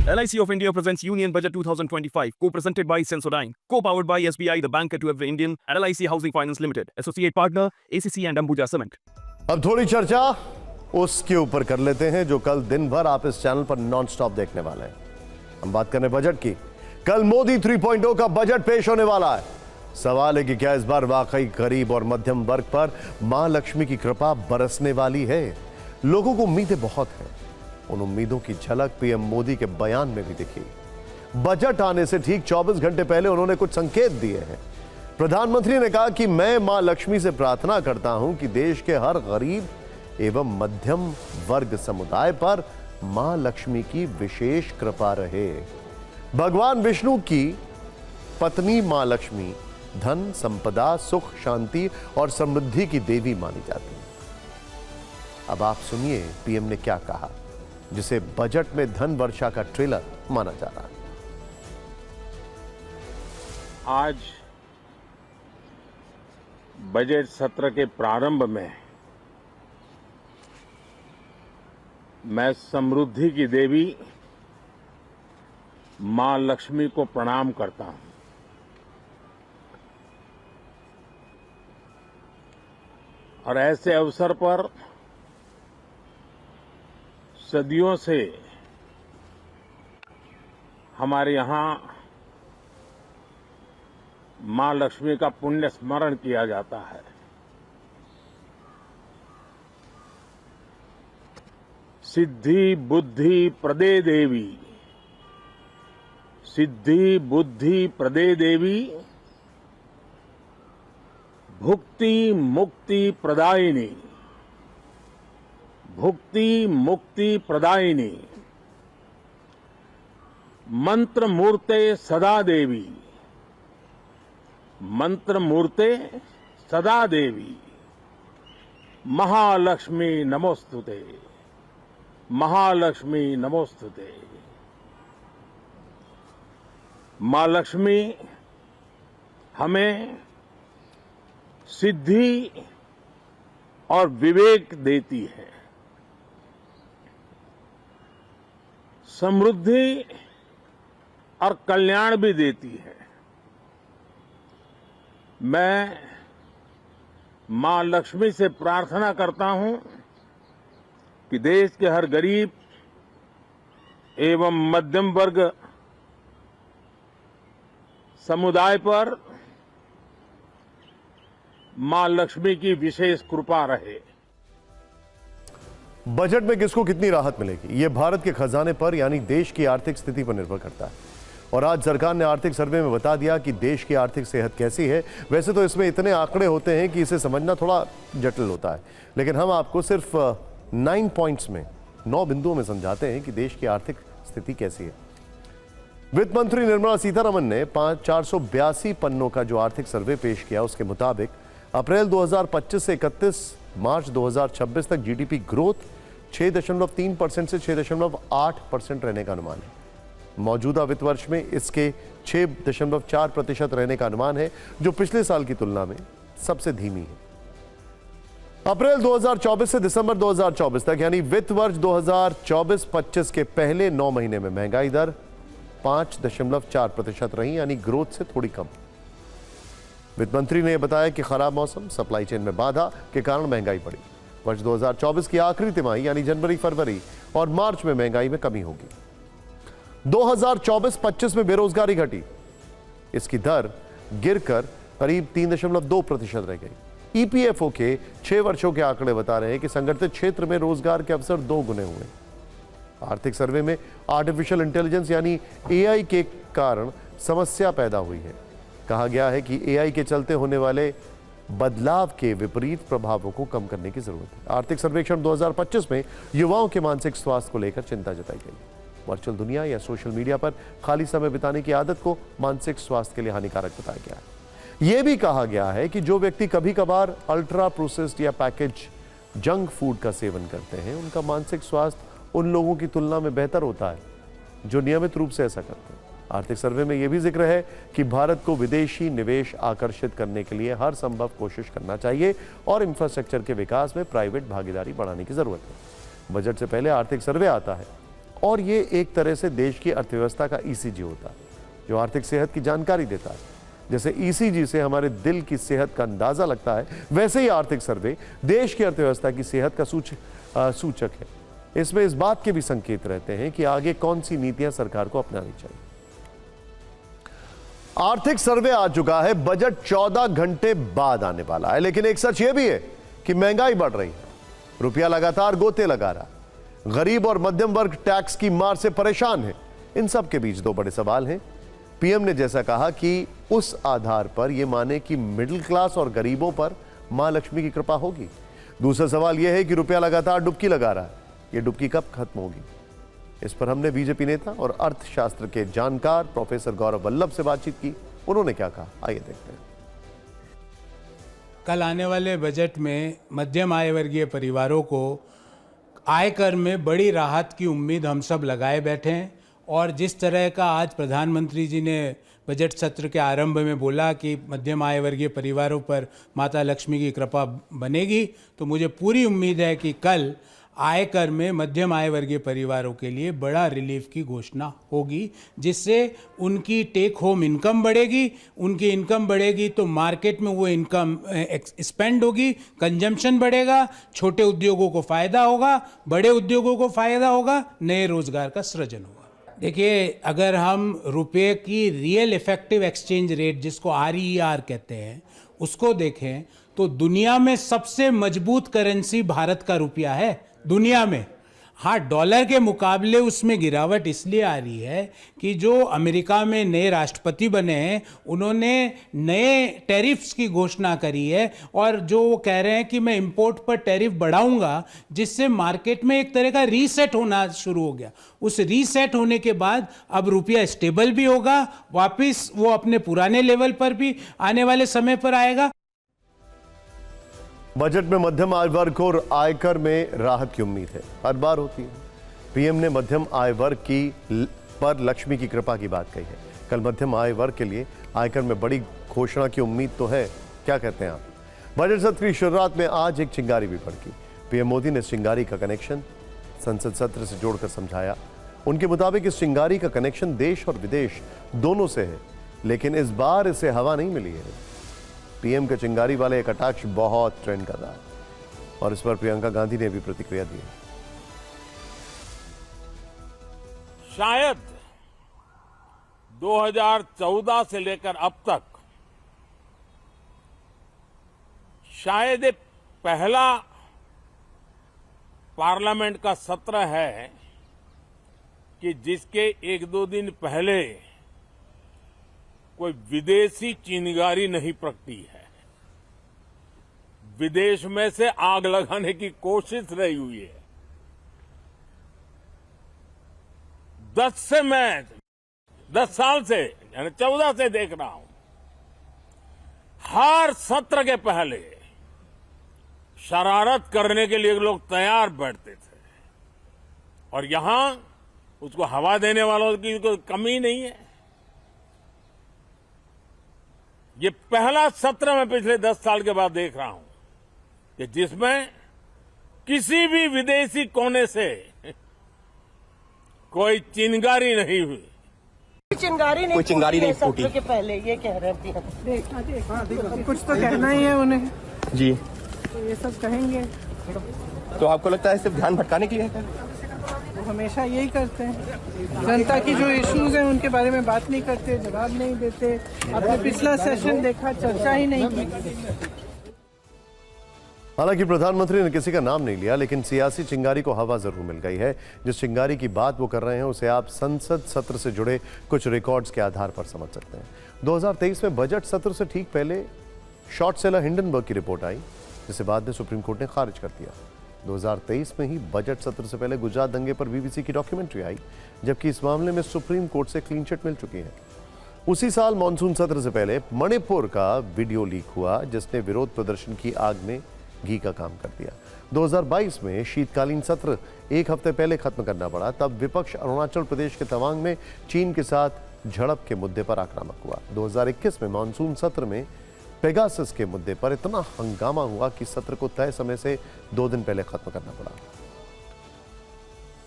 LIC of India presents Union Budget 2025, co-presented by Sensodyne, co-powered by SBI, the banker to every Indian, and LIC Housing Finance Limited, associate partner ACC and Ambuja Cement. अब थोड़ी चर्चा उसके ऊपर कर लेते हैं जो कल दिन भर आप इस चैनल पर नॉन स्टॉप देखने वाले हैं। हम बात करें बजट की। कल मोदी 3.0 का बजट पेश होने वाला है। सवाल है कि क्या इस बार वाकई गरीब और मध्यम वर्ग पर मां लक्ष्मी की कृपा बरसने वाली है। लोगों को उम्मीदें बहुत हैं। उन उम्मीदों की झलक पीएम मोदी के बयान में भी दिखी। बजट आने से ठीक 24 घंटे पहले उन्होंने कुछ संकेत दिए हैं। प्रधानमंत्री ने कहा कि मैं मां लक्ष्मी से प्रार्थना करता हूं कि देश के हर गरीब एवं मध्यम वर्ग समुदाय पर मां लक्ष्मी की विशेष कृपा रहे। भगवान विष्णु की पत्नी मां लक्ष्मी धन, संपदा, सुख, शांति और समृद्धि की देवी मानी जाती है। अब आप सुनिए पीएम ने क्या कहा, जिसे बजट में धन वर्षा का ट्रेलर माना जा रहा है। आज बजट सत्र के प्रारंभ में मैं समृद्धि की देवी मां लक्ष्मी को प्रणाम करता हूं। और ऐसे अवसर पर सदियों से हमारे यहां मां लक्ष्मी का पुण्य स्मरण किया जाता है। सिद्धि बुद्धि प्रदे देवी, सिद्धि बुद्धि प्रदे देवी, भुक्ति मुक्ति प्रदायिनी, भुक्ति मुक्ति प्रदायिनी, मंत्र मूर्ते सदा देवी, मंत्र मूर्ते सदा देवी, महालक्ष्मी नमोस्तुते, महालक्ष्मी नमोस्तुते। मां लक्ष्मी हमें सिद्धि और विवेक देती है, समृद्धि और कल्याण भी देती है। मैं मां लक्ष्मी से प्रार्थना करता हूं कि देश के हर गरीब एवं मध्यम वर्ग समुदाय पर मां लक्ष्मी की विशेष कृपा रहे। बजट में किसको कितनी राहत मिलेगी, यह भारत के खजाने पर यानी देश की आर्थिक स्थिति पर निर्भर करता है। और आज सरकार ने आर्थिक सर्वे में बता दिया कि देश की आर्थिक सेहत कैसी है। वैसे तो इसमें इतने आंकड़े होते हैं कि इसे समझना थोड़ा जटिल होता है, लेकिन हम आपको सिर्फ 9 पॉइंट्स में, 9 बिंदुओं में समझाते हैं कि देश की आर्थिक स्थिति कैसी है। वित्त मंत्री निर्मला सीतारमण ने 482 पन्नों का जो आर्थिक सर्वे पेश किया, उसके मुताबिक अप्रैल 2025 से 31 मार्च 2026 तक जीडीपी ग्रोथ 6.3% से 6.8% रहने का अनुमान है। मौजूदा वित्त वर्ष में इसके 6.4% रहने का अनुमान है, जो पिछले साल की तुलना में सबसे धीमी है। अप्रैल 2024 से दिसंबर 2024 तक यानी वित्त वर्ष 2024-25 के पहले 9 महीने में महंगाई दर 5.4% रही, यानी ग्रोथ से थोड़ी कम। वित्त मंत्री ने बताया कि खराब मौसम, सप्लाई चेन में बाधा के कारण महंगाई बढ़ी। वर्ष 2024 की आखिरी तिमाही यानी जनवरी, फरवरी और मार्च में महंगाई में कमी होगी। 2024-25 में बेरोजगारी घटी, इसकी दर गिरकर करीब 3.2% रह गई। ईपीएफओ के 6 वर्षों के आंकड़े बता रहे हैं कि संगठित क्षेत्र में रोजगार के अवसर 2 गुने हुए। आर्थिक सर्वे में आर्टिफिशियल इंटेलिजेंस यानी एआई के कारण समस्या पैदा हुई है। कहा गया है कि एआई के चलते होने वाले बदलाव के विपरीत प्रभावों को कम करने की जरूरत है। आर्थिक सर्वेक्षण 2025 में युवाओं के मानसिक स्वास्थ्य को लेकर चिंता जताई गई। वर्चुअल दुनिया या सोशल मीडिया पर खाली समय बिताने की आदत को मानसिक स्वास्थ्य के लिए हानिकारक बताया गया है। यह भी कहा गया है कि जो व्यक्ति कभी कभार अल्ट्रा प्रोसेस्ड या पैकेज जंक फूड का सेवन करते हैं, उनका मानसिक स्वास्थ्य उन लोगों की तुलना में बेहतर होता है जो नियमित रूप से ऐसा करते हैं। आर्थिक सर्वे में यह भी जिक्र है कि भारत को विदेशी निवेश आकर्षित करने के लिए हर संभव कोशिश करना चाहिए और इंफ्रास्ट्रक्चर के विकास में प्राइवेट भागीदारी बढ़ाने की जरूरत है। बजट से पहले आर्थिक सर्वे आता है और ये एक तरह से देश की अर्थव्यवस्था का ईसीजी होता है, जो आर्थिक सेहत की जानकारी देता है। जैसे ईसीजी से हमारे दिल की सेहत का अंदाजा लगता है, वैसे ही आर्थिक सर्वे देश की अर्थव्यवस्था की सेहत का सूचक है। इसमें इस बात के भी संकेत रहते हैं कि आगे कौन सी नीतियां सरकार को अपनानी चाहिए। आर्थिक सर्वे आ चुका है, बजट 14 घंटे बाद आने वाला है, लेकिन एक सच यह भी है कि महंगाई बढ़ रही है, रुपया लगातार गोते लगा रहा, गरीब और मध्यम वर्ग टैक्स की मार से परेशान है। इन सब के बीच दो बड़े सवाल हैं। पीएम ने जैसा कहा कि उस आधार पर यह माने कि मिडिल क्लास और गरीबों पर मां लक्ष्मी की कृपा होगी। दूसरा सवाल यह है कि रुपया लगातार डुबकी लगा रहा है, यह डुबकी कब खत्म होगी। इस पर हमने बीजेपी नेता और अर्थशास्त्र के जानकार प्रोफेसर गौरव वल्लभ से बातचीत की। उन्होंने क्या कहा, आइए देखते हैं। कल आने वाले बजट में मध्यम आय वर्गीय परिवारों को आयकर में बड़ी राहत की उम्मीद हम सब लगाए बैठे हैं। और जिस तरह का आज प्रधानमंत्री जी ने बजट सत्र के आरंभ में बोला कि मध्यम आय वर्गीय परिवारों पर माता लक्ष्मी की कृपा बनेगी, तो मुझे पूरी उम्मीद है कि कल आयकर में मध्यम आय वर्गीय परिवारों के लिए बड़ा रिलीफ की घोषणा होगी, जिससे उनकी टेक होम इनकम बढ़ेगी। उनकी इनकम बढ़ेगी तो मार्केट में वो इनकम स्पेंड होगी, कंजम्पशन बढ़ेगा, छोटे उद्योगों को फायदा होगा, बड़े उद्योगों को फायदा होगा, नए रोजगार का सृजन होगा। देखिए, अगर हम रुपये की रियल इफेक्टिव एक्सचेंज रेट, जिसको RER कहते हैं, उसको देखें तो दुनिया में सबसे मजबूत करेंसी भारत का रुपया है दुनिया में। हाँ, डॉलर के मुकाबले उसमें गिरावट इसलिए आ रही है कि जो अमेरिका में नए राष्ट्रपति बने हैं, उन्होंने नए टैरिफ्स की घोषणा करी है, और जो वो कह रहे हैं कि मैं इंपोर्ट पर टैरिफ बढ़ाऊंगा, जिससे मार्केट में एक तरह का रीसेट होना शुरू हो गया। उस रीसेट होने के बाद अब रुपया स्टेबल भी होगा, वापस वो अपने पुराने लेवल पर भी आने वाले समय पर आएगा। बजट में मध्यम आय वर्ग को आयकर में राहत की उम्मीद है, हर बार होती है। पीएम ने मध्यम आय वर्ग पर लक्ष्मी की कृपा की बात कही है। कल मध्यम आय वर्ग के लिए आयकर में बड़ी घोषणा की उम्मीद तो है, क्या कहते हैं आप? बजट सत्र की शुरुआत में आज एक चिंगारी भी फड़की। पीएम मोदी ने इस चिंगारी का कनेक्शन संसद सत्र से जोड़कर समझाया। उनके मुताबिक इस चिंगारी का कनेक्शन देश और विदेश दोनों से है, लेकिन इस बार इसे हवा नहीं मिली है। पीएम के चिंगारी वाले एक कटाक्ष बहुत ट्रेंड कर रहा है, और इस पर प्रियंका गांधी ने भी प्रतिक्रिया दी है। शायद 2014 से लेकर अब तक शायद ये पहला पार्लियामेंट का सत्र है कि जिसके एक दो दिन पहले कोई विदेशी चिंगारी नहीं प्रगटी है। विदेश में से आग लगाने की कोशिश रही हुई है। 10 साल से यानी 14 से देख रहा हूं, हर सत्र के पहले शरारत करने के लिए लोग तैयार बैठते थे, और यहां उसको हवा देने वालों की कोई कमी नहीं है। ये पहला सत्र मैं पिछले 10 साल के बाद देख रहा हूं कि जिसमें किसी भी विदेशी कोने से कोई चिंगारी नहीं हुई। कोई चिंगारी नहीं फूटी के पहले ये कह रहे थे। देखा कुछ तो कहना ही है उन्हें जी, तो ये सब कहेंगे। तो आपको लगता है सिर्फ ध्यान भटकाने के लिए है? वो हमेशा यही करते हैं, जनता की जो इश्यूज हैं उनके बारे में बात नहीं करते, जवाब नहीं देते। आपने पिछला सेशन देखा, चर्चा ही नहीं की। हालांकि प्रधानमंत्री ने किसी का नाम नहीं लिया, लेकिन सियासी चिंगारी को हवा जरूर मिल गई है। जिस चिंगारी की बात वो कर रहे हैं उसे आप संसद सत्र से जुड़े कुछ रिकॉर्ड्स के आधार पर समझ सकते हैं। 2023 में बजट सत्र से ठीक पहले शॉर्ट सेलर हिंडनबर्ग की रिपोर्ट आई, जिसे बाद में सुप्रीम कोर्ट ने खारिज कर दिया। 2023 में ही बजट सत्र से पहले गुजरात दंगे पर बीबीसी की डॉक्यूमेंट्री आई, जबकि इस मामले में सुप्रीम कोर्ट से क्लीन चिट मिल चुकी है। उसी साल मानसून सत्र से पहले मणिपुर का वीडियो लीक हुआ, जिसने विरोध प्रदर्शन की आग में घी का काम कर दिया। 2022 में शीतकालीन सत्र एक हफ्ते पहले खत्म करना पड़ा, तब विपक्ष अरुणाचल प्रदेश के तवांग में चीन के साथ झड़प के मुद्दे पर आक्रामक हुआ। 2021 में मानसून सत्र में पेगासस के मुद्दे पर इतना हंगामा हुआ कि सत्र को तय समय से 2 दिन पहले खत्म करना पड़ा।